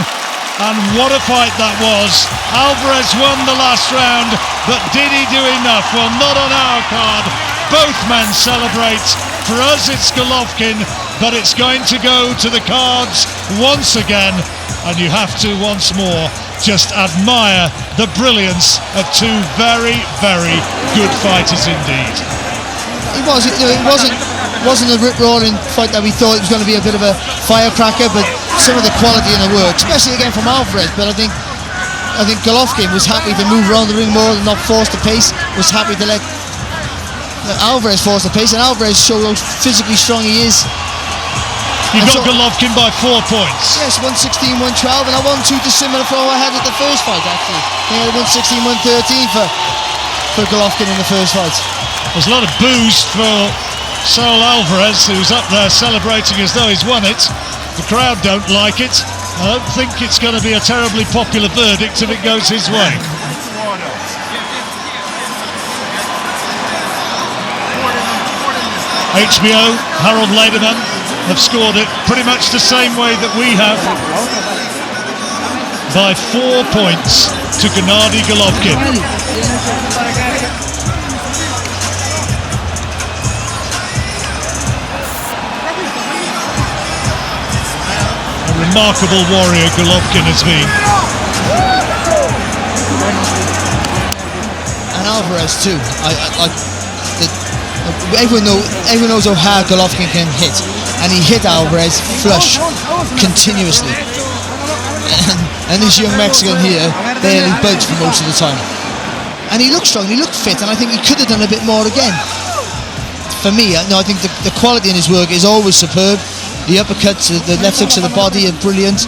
And what a fight that was. Alvarez won the last round, but did he do enough? Well, not on our card. Both men celebrate. For us, it's Golovkin. but it's going to go to the cards once again, and you have to once more just admire the brilliance of two very, very good fighters indeed. It wasn't a rip-roaring fight that we thought it was going to be a bit of a firecracker, but some of the quality in the work, especially again from Alvarez. But I think Golovkin was happy to move around the ring more and not force the pace, was happy to let Alvarez force the pace, and Alvarez showed how physically strong he is. You got Golovkin by 4 points. Yes, 116, 112, and I won 2 dissimilar from what I had at the first fight, actually. I had 116, 113 for Golovkin in the first fight. There's a lot of boos for Saul Alvarez, who's up there celebrating as though he's won it. The crowd don't like it. I don't think it's going to be a terribly popular verdict if it goes his way. HBO, Harold Lederman, have scored it pretty much the same way that we have, by 4 points to Gennady Golovkin. A remarkable warrior Golovkin has been. And Alvarez too. Everyone knows how hard Golovkin can hit, and he hit Alvarez flush continuously. And this young Mexican here barely budged for most of the time. And he looked strong, he looked fit, and I think he could have done a bit more again. For me, I think the quality in his work is always superb. The uppercuts, the left hooks of the body are brilliant.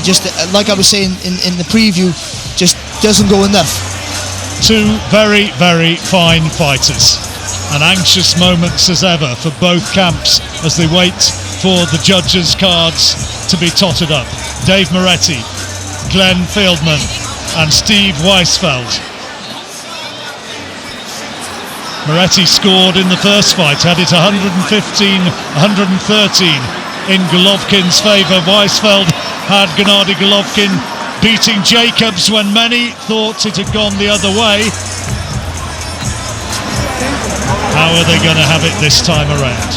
Just like I was saying in the preview, just doesn't go enough. Two very, very fine fighters. And anxious moments as ever for both camps as they wait for the judges' cards to be totted up. Dave Moretti, Glenn Fieldman and Steve Weisfeld. Moretti scored in the first fight, had it 115-113 in Golovkin's favour. Weisfeld had Gennady Golovkin beating Jacobs when many thought it had gone the other way. How are they going to have it this time around?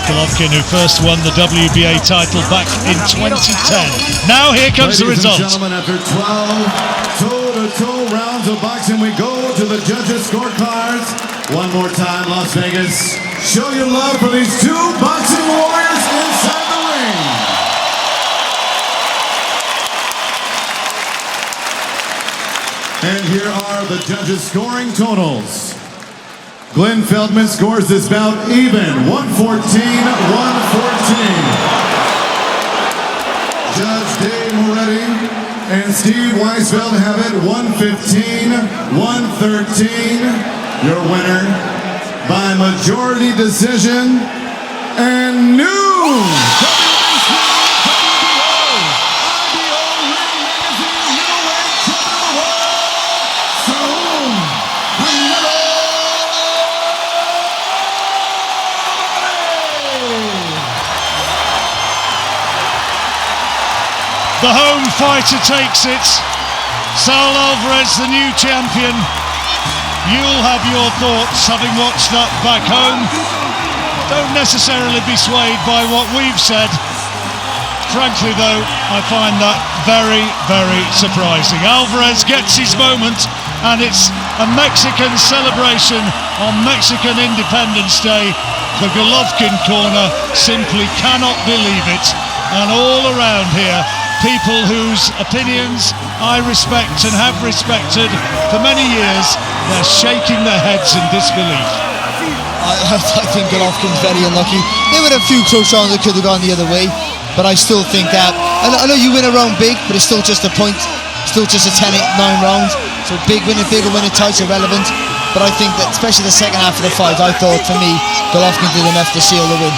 Golovkin, who first won the WBA title back in 2010. Now here comes the result. Ladies and gentlemen, after 12 toe-to-toe rounds of boxing, we go to the judges' scorecards. One more time, Las Vegas. Show your love for these two boxing warriors inside the ring. And here are the judges' scoring totals. Glenn Feldman scores this bout even, 114-114. Judge Dave Moretti and Steve Weisfeld have it 115-113. Your winner by majority decision and new The home fighter takes it. Saul Alvarez, the new champion. You'll have your thoughts having watched that back home. Don't necessarily be swayed by what we've said. Frankly though, I find that very, very surprising. Alvarez gets his moment, and it's a Mexican celebration on Mexican Independence Day. The Golovkin corner simply cannot believe it. And all around here, people whose opinions I respect and have respected for many years, they're shaking their heads in disbelief. I think Golovkin's very unlucky. There were a few close rounds that could have gone the other way, but I still think that, I know you win a round big, but it's still just a point, still just a 10-9 round, so bigger winning tight's irrelevant. But I think that, especially the second half of the fight, I thought, for me, Golovkin did enough to seal the win.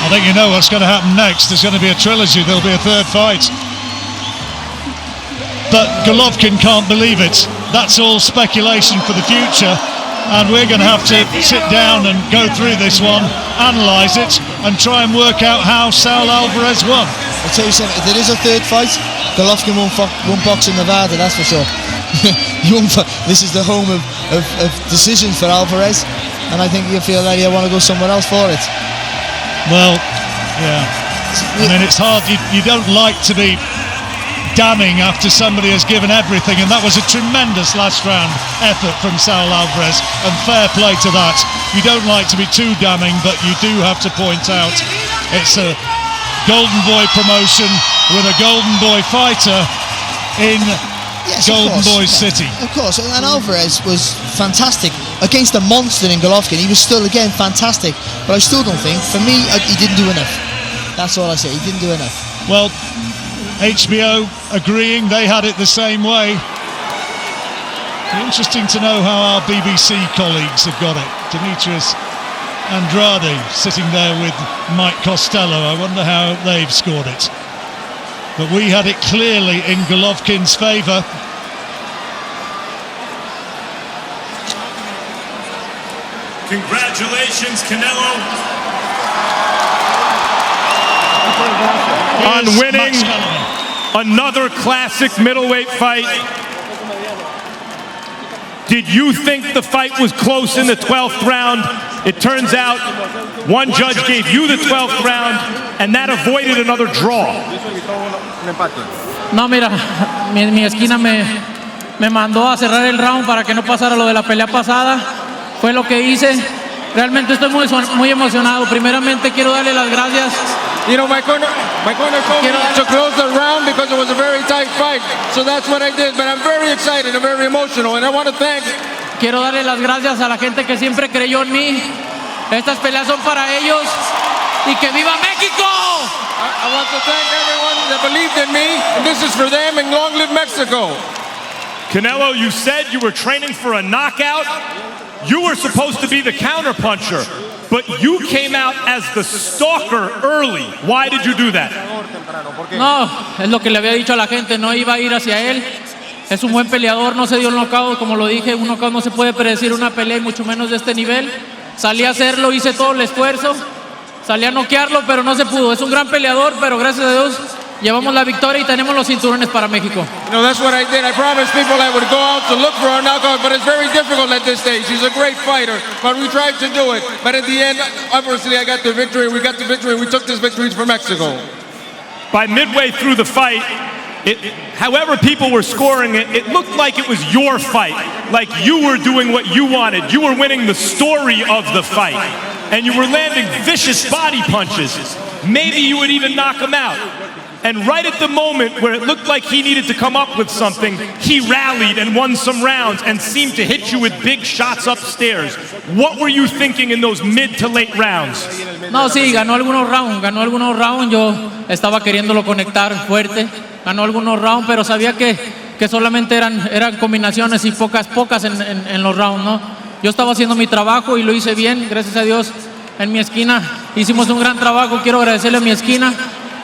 I think you know what's going to happen next. There's going to be a trilogy. There'll be a third fight. But Golovkin can't believe it. That's all speculation for the future. And we're going to have to sit down and go through this one, analyse it, and try and work out how Saul Alvarez won. I'll tell you something, if there is a third fight, Golovkin won't box in Nevada, that's for sure. This is the home of decisions for Alvarez. and I think you feel that he'll want to go somewhere else for it. Well, yeah. I mean, it's hard. You don't like to be damning after somebody has given everything, and that was a tremendous last round effort from Saul Alvarez, and fair play to that. You don't like to be too damning, but you do have to point out it's a Golden Boy promotion with a Golden Boy fighter in Golden Boy City. Of course, and Alvarez was fantastic against a monster in Golovkin. He was still, again, fantastic, but I still don't think, for me, he didn't do enough. That's all I say, he didn't do enough. Well, HBO agreeing, they had it the same way. Interesting to know how our BBC colleagues have got it. Demetrius Andrade sitting there with Mike Costello. I wonder how they've scored it. But we had it clearly in Golovkin's favour. Congratulations, Canelo, on winning another classic middleweight fight. Did you think the fight was close in the 12th round? It turns out one judge gave you the 12th round, and that avoided another draw. No, mira, mi esquina me mandó a cerrar el round para que no pasara lo de la pelea pasada. Fue lo que hice. Realmente estoy muy emocionado. Primeramente quiero darle las gracias. You know, my corner told me to close the round because it was a very tight fight. So that's what I did. But I'm very excited and very emotional. And I want to thank... Quiero darle las gracias a la gente que siempre creyó en mí. Estas peleas son para ellos. Y que viva México! I want to thank everyone that believed in me. And this is for them, and long live Mexico. Canelo, you said you were training for a knockout. You were supposed to be the counterpuncher, but you came out as the stalker early. Why did you do that? No, es lo que le había dicho a la gente, no iba a ir hacia él. Es un buen peleador, no se dio un knockout, como lo dije, un knockout no se puede predecir una pelea, y mucho menos de este nivel. Salí a hacerlo, hice todo el esfuerzo, salí a noquearlo, pero no se pudo. Es un gran peleador, pero gracias a Dios llevamos la victoria y tenemos los cinturones para México. No, that's what I did. I promised people I would go out to look for a knockout, but it's very difficult at this stage. He's a great fighter, but we tried to do it. But at the end, obviously, I got the victory. We got the victory. We took this victory for Mexico. By midway through the fight, however people were scoring it, it looked like it was your fight. Like you were doing what you wanted. You were winning the story of the fight. And you were landing vicious body punches. Maybe you would even knock him out. And right at the moment where it looked like he needed to come up with something, he rallied and won some rounds and seemed to hit you with big shots upstairs. What were you thinking in those mid to late rounds? No, sí, ganó algunos rounds. Yo estaba queriéndolo conectar fuerte. Ganó algunos rounds, pero sabía que solamente eran combinaciones y pocas en los rounds, ¿no? Yo estaba haciendo mi trabajo y lo hice bien, gracias a Dios. En mi esquina hicimos un gran trabajo. Quiero agradecerle a mi esquina.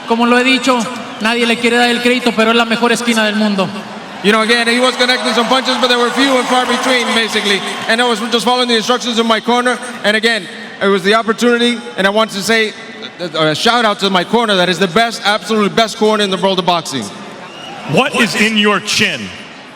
Como lo he dicho, nadie le quiere dar el crédito, pero es la mejor esquina del mundo. You know, again, he was connecting some punches, but they were few and far between, basically. And I was just following the instructions in my corner. And again, it was the opportunity, and I want to say a shout out to my corner. That is the best, absolutely best corner in the world of boxing. What is in your chin?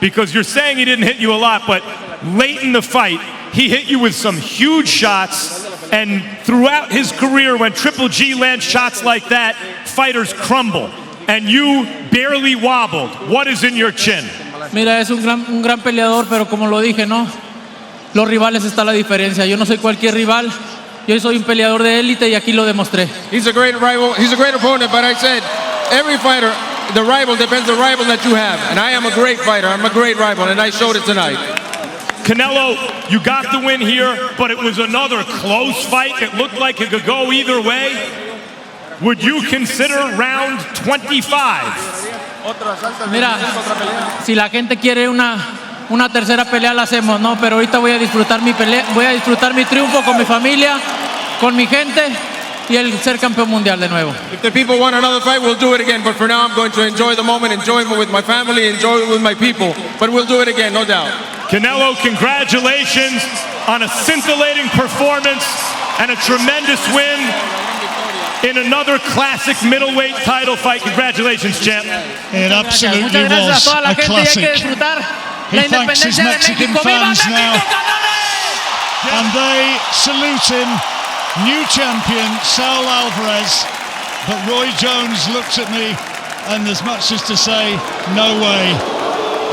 Because you're saying he didn't hit you a lot, but late in the fight, he hit you with some huge shots. And throughout his career, when Triple G lands shots like that, fighters crumble. And you barely wobbled. What is in your chin? Mira, es un gran peleador, pero como lo dije, ¿no? Los rivales está la diferencia. Yo no soy cualquier rival. Yo soy un peleador de élite y aquí lo demostré. He's a great rival. He's a great opponent, but I said, every fighter, the rival depends on the rival that you have. And I am a great fighter. I'm a great rival, and I showed it tonight. Canelo, you got the win here, but it was another close fight. It looked like it could go either way. Would you consider round 25? Mira, si la gente quiere una tercera pelea la hacemos, ¿no? Pero ahorita voy a disfrutar mi pelea, voy a disfrutar mi triunfo con mi familia, con mi gente y el ser campeón mundial de nuevo. If the people want another fight, we'll do it again. But for now, I'm going to enjoy the moment, enjoy it with my family, enjoy it with my people. But we'll do it again, no doubt. Canelo, congratulations on a scintillating performance and a tremendous win in another classic middleweight title fight. Congratulations, champ. It absolutely was a classic. He thanks his Mexican fans now. and they salute him, new champion Saul Alvarez. But Roy Jones looked at me and as much as to say, no way.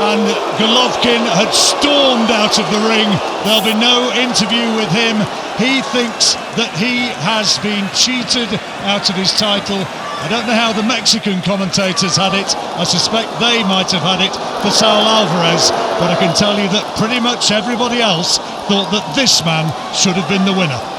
And Golovkin had stormed out of the ring. There'll be no interview with him. He thinks that he has been cheated out of his title. I don't know how the Mexican commentators had it. I suspect they might have had it for Saul Alvarez, but I can tell you that pretty much everybody else thought that this man should have been the winner.